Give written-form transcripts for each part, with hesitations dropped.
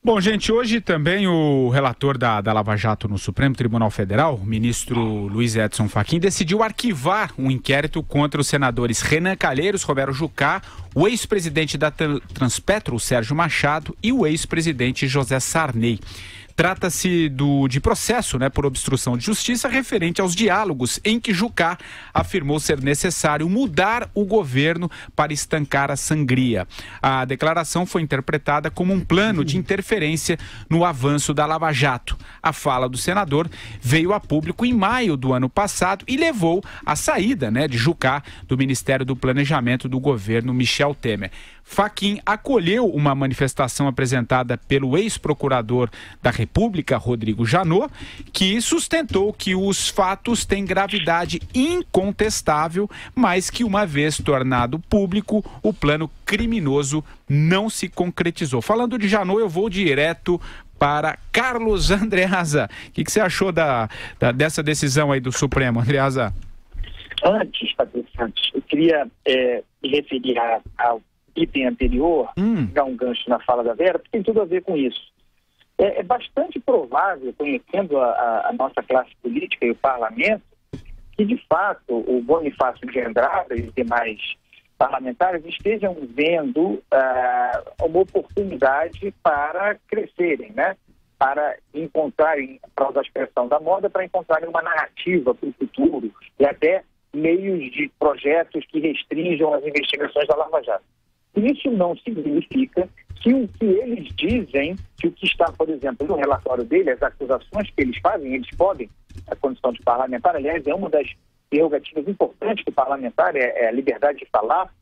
Bom, gente, hoje também o relator da Lava Jato no Supremo Tribunal Federal, o ministro Luiz Edson Fachin, decidiu arquivar um inquérito contra os senadores Renan Calheiros, Romero Jucá, o ex-presidente da Transpetro, o Sérgio Machado, e o ex-presidente José Sarney. Trata-se de processo, por obstrução de justiça referente aos diálogos em que Jucá afirmou ser necessário mudar o governo para estancar a sangria. A declaração foi interpretada como um plano de interferência no avanço da Lava Jato. A fala do senador veio a público em maio do ano passado e levou à saída, de Jucá do Ministério do Planejamento do governo Michel Temer. Fachin acolheu uma manifestação apresentada pelo ex-procurador da República, Rodrigo Janot, que sustentou que os fatos têm gravidade incontestável, mas que, uma vez tornado público, o plano criminoso não se concretizou. Falando de Janot, eu vou direto para Carlos Andreasa. O que você achou dessa decisão aí do Supremo, Andreasa? Antes, eu queria me referir ao item anterior, dar um gancho na fala da Vera, porque tem tudo a ver com isso. É bastante provável, conhecendo a nossa classe política e o parlamento, que de fato o Bonifácio de Andrada e os demais parlamentares estejam vendo uma oportunidade para crescerem, para encontrarem, para usar a expressão da moda, para encontrarem uma narrativa para o futuro e até meios de projetos que restringam as investigações da Lava Jato. Isso não significa que o que eles dizem, que o que está, por exemplo, no relatório dele, as acusações que eles fazem, eles podem, a condição de parlamentar, aliás, é uma das prerrogativas importantes do parlamentar, é a liberdade de falar,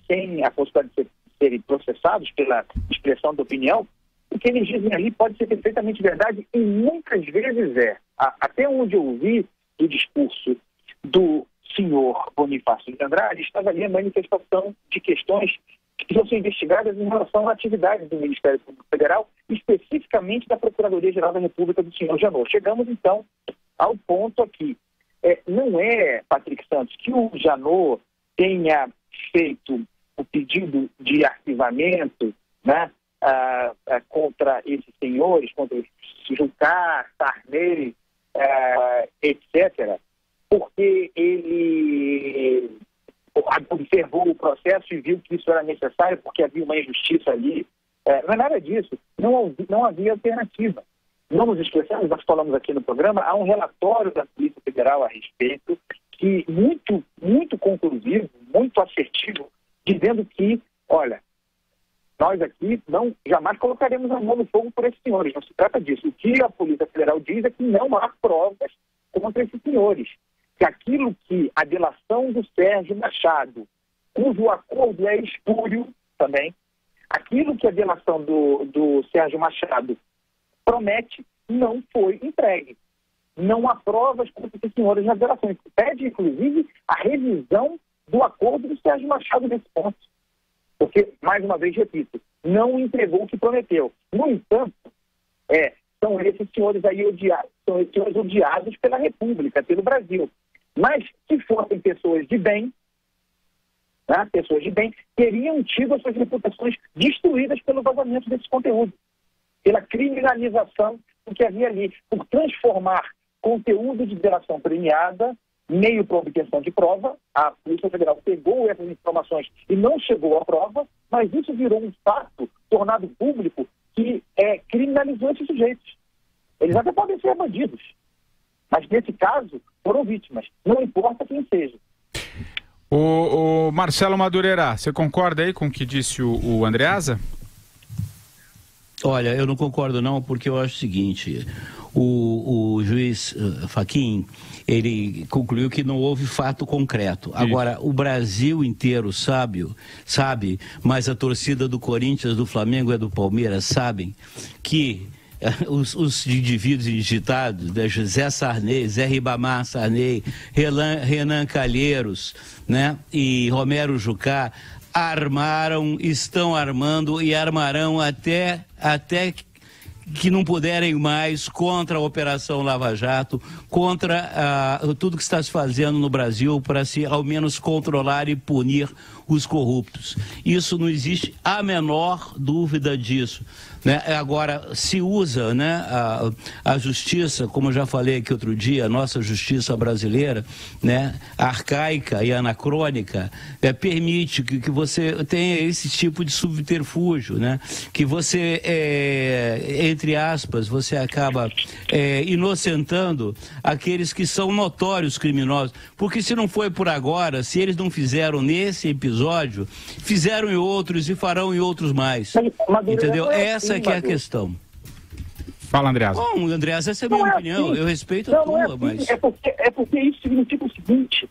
sem a possibilidade de serem processados pela expressão da opinião. O que eles dizem ali pode ser perfeitamente verdade e muitas vezes até onde eu vi do discurso do senhor Bonifácio de Andrade, estava ali a manifestação de questões que vão ser investigadas em relação à atividade do Ministério Público Federal, especificamente da Procuradoria-Geral da República do senhor Janot. Chegamos, então, ao ponto aqui. Não é, Patrick Santos, que o Janot tenha feito o pedido de arquivamento contra esses senhores, contra Jucá, Sarney, etc., porque ele observou o processo e viu que isso era necessário porque havia uma injustiça ali. Não é nada disso. Não havia alternativa. Não nos esqueçamos, nós falamos aqui no programa, há um relatório da Polícia Federal a respeito, que muito, muito conclusivo, muito assertivo, dizendo que, olha, nós aqui jamais colocaremos a mão no fogo por esses senhores. Não se trata disso. O que a Polícia Federal diz é que não há provas contra esses senhores. Que aquilo que a delação do Sérgio Machado, cujo acordo é espúrio também, aquilo que a delação do Sérgio Machado promete, não foi entregue. Não há provas contra esses senhores nas delações. Pede, inclusive, a revisão do acordo do Sérgio Machado nesse ponto. Porque, mais uma vez, repito, não entregou o que prometeu. No entanto, são esses senhores aí odiados, são esses senhores odiados pela República, pelo Brasil. Mas, se fossem pessoas de bem, teriam tido as suas reputações destruídas pelo vazamento desse conteúdo, pela criminalização do que havia ali, por transformar conteúdo de delação premiada, meio para obtenção de prova. A Polícia Federal pegou essas informações e não chegou à prova, mas isso virou um fato tornado público que criminalizou esses sujeitos. Eles até podem ser bandidos, mas nesse caso foram vítimas, não importa quem seja. O Marcelo Madureira, você concorda aí com o que disse o Andreasa? Olha, eu não concordo não, porque eu acho o seguinte, o juiz Fachin, ele concluiu que não houve fato concreto. Agora, o Brasil inteiro sabe, mas a torcida do Corinthians, do Flamengo e do Palmeiras sabem que os indivíduos indigitados, José Sarney, Zé Ribamar Sarney, Renan Calheiros, e Romero Jucá, estão armando e armarão até que não puderem mais contra a Operação Lava Jato, contra tudo que está se fazendo no Brasil para se ao menos controlar e punir os corruptos. Isso não existe a menor dúvida disso. né? Agora, se usa, né, a justiça, como eu já falei aqui outro dia, a nossa justiça brasileira, né, arcaica e anacrônica, permite que você tenha esse tipo de subterfúgio, né? Que você, entre aspas, você acaba inocentando aqueles que são notórios criminosos. Porque se não foi por agora, se eles não fizeram nesse episódio, fizeram em outros e farão em outros mais. Entendeu? Essa é que é a questão. Fala, Andreasa. Bom, Andreasa, essa é a minha opinião. Eu respeito a tua, mas... É porque isso significa o seguinte...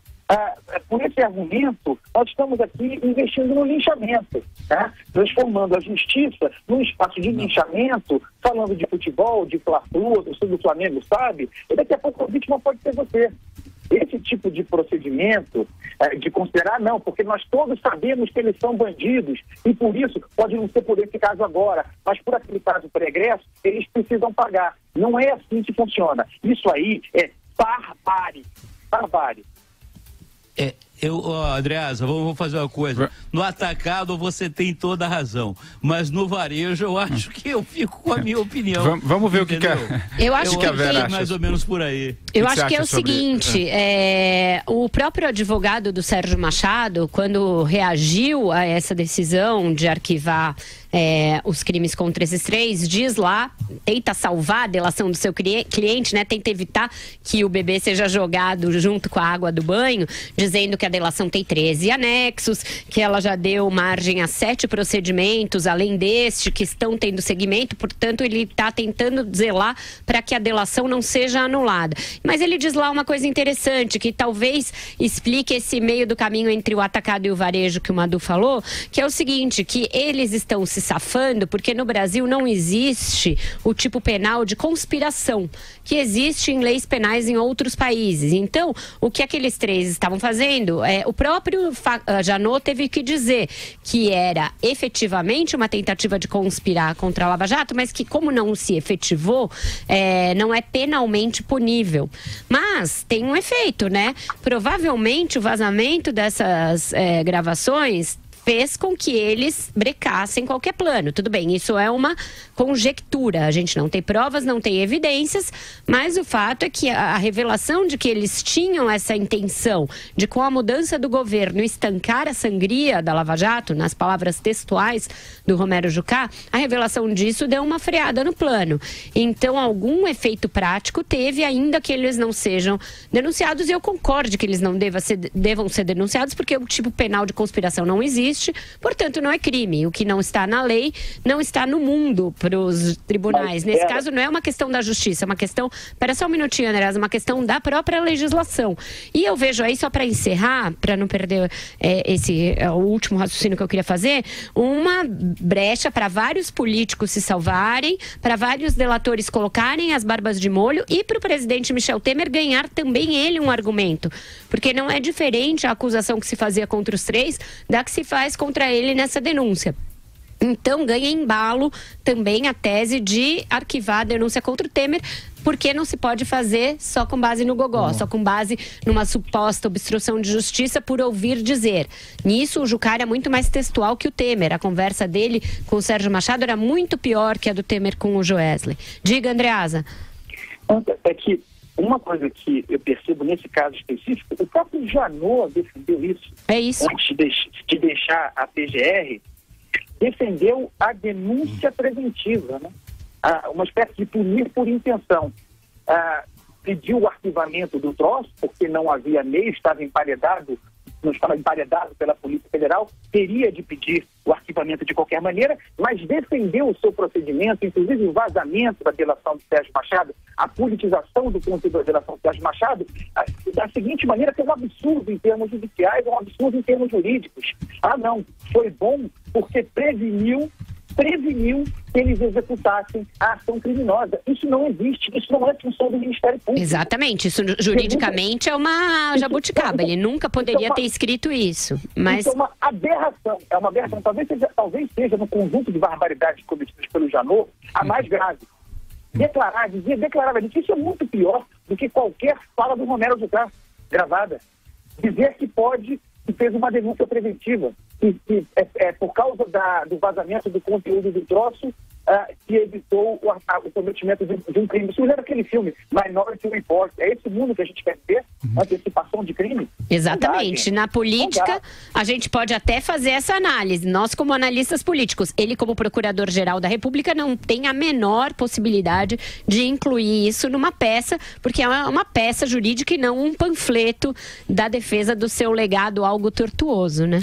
por esse argumento, nós estamos aqui investindo no linchamento, tá? Transformando a justiça num espaço de linchamento, falando de futebol, de Fla-Flu, do Flamengo, sabe? E daqui a pouco a vítima pode ser você. Esse tipo de procedimento, de considerar, não, porque nós todos sabemos que eles são bandidos e por isso pode não ser por esse caso agora, mas por aquele caso pregresso, eles precisam pagar. Não é assim que funciona. Isso aí é barbárie. Barbárie. Andreasa, vamos fazer uma coisa. No atacado você tem toda a razão, mas no varejo eu acho que eu fico com a minha opinião. Vamos ver, entendeu? O que eu acho que a Vera acha. Mais ou menos por aí. Eu acho que é o seguinte, o próprio advogado do Sérgio Machado, quando reagiu a essa decisão de arquivar os crimes contra esses três, diz lá, tenta salvar a delação do seu cliente, né? Tenta evitar que o bebê seja jogado junto com a água do banho, dizendo que a delação tem 13 anexos, que ela já deu margem a 7 procedimentos, além deste, que estão tendo seguimento, portanto ele está tentando zelar para que a delação não seja anulada. Mas ele diz lá uma coisa interessante, que talvez explique esse meio do caminho entre o atacado e o varejo que o Madu falou, que é o seguinte, que eles estão se safando porque no Brasil não existe o tipo penal de conspiração, que existe em leis penais em outros países. Então, o que aqueles três estavam fazendo, o próprio Janot teve que dizer que era efetivamente uma tentativa de conspirar contra a Lava Jato, mas que como não se efetivou, não é penalmente punível. Mas tem um efeito, né? Provavelmente o vazamento dessas gravações fez com que eles brecassem qualquer plano. Tudo bem, isso é uma conjectura. A gente não tem provas, não tem evidências, mas o fato é que a revelação de que eles tinham essa intenção de, com a mudança do governo, estancar a sangria da Lava Jato, nas palavras textuais do Romero Jucá, a revelação disso deu uma freada no plano. Então, algum efeito prático teve, ainda que eles não sejam denunciados, e eu concordo que eles não devam ser denunciados, porque o tipo penal de conspiração não existe, portanto não é crime. O que não está na lei não está no mundo para os tribunais. Nesse caso não é uma questão da justiça, é uma questão, espera só um minutinho, Andreasa, uma questão da própria legislação. E eu vejo aí, só para encerrar, para não perder o último raciocínio que eu queria fazer, uma brecha para vários políticos se salvarem, para vários delatores colocarem as barbas de molho e para o presidente Michel Temer ganhar também ele um argumento, porque não é diferente a acusação que se fazia contra os três da que se faz contra ele nessa denúncia. Então ganha embalo também a tese de arquivar a denúncia contra o Temer, porque não se pode fazer só com base no gogó, só com base numa suposta obstrução de justiça por ouvir dizer. Nisso o Jucá é muito mais textual que o Temer. A conversa dele com o Sérgio Machado era muito pior que a do Temer com o Joesley. Diga, Andreasa. É que uma coisa que eu percebo nesse caso específico, o próprio Janot defendeu isso. É isso. Antes de deixar a PGR, defendeu a denúncia preventiva, né? Uma espécie de punir por intenção. Pediu o arquivamento do troço, porque não havia meio, estava emparedado pela Polícia Federal, teria de pedir o arquivamento de qualquer maneira, mas defendeu o seu procedimento, inclusive o vazamento da delação do Sérgio Machado, a politização do conteúdo da delação do Sérgio Machado, da seguinte maneira, que é um absurdo em termos judiciais, é um absurdo em termos jurídicos. Não, foi bom porque preveniu que eles executassem a ação criminosa. Isso não existe, isso não é função do Ministério Público. Exatamente, isso juridicamente é uma jabuticaba, ele nunca poderia ter escrito isso. Mas... Isso é uma aberração, talvez seja no conjunto de barbaridades cometidas pelo Janot, a mais grave. Declarar isso é muito pior do que qualquer fala do Romero Jucá gravada. Dizer que fez uma denúncia preventiva, que por causa do vazamento do conteúdo do troço, que evitou o cometimento de um crime. Isso era aquele filme, Minority Report. É esse mundo que a gente quer ver? Antecipação de crime? Exatamente. Na política, a gente pode até fazer essa análise. Nós, como analistas políticos, ele, como Procurador-Geral da República, não tem a menor possibilidade de incluir isso numa peça, porque é uma peça jurídica e não um panfleto da defesa do seu legado algo tortuoso, né?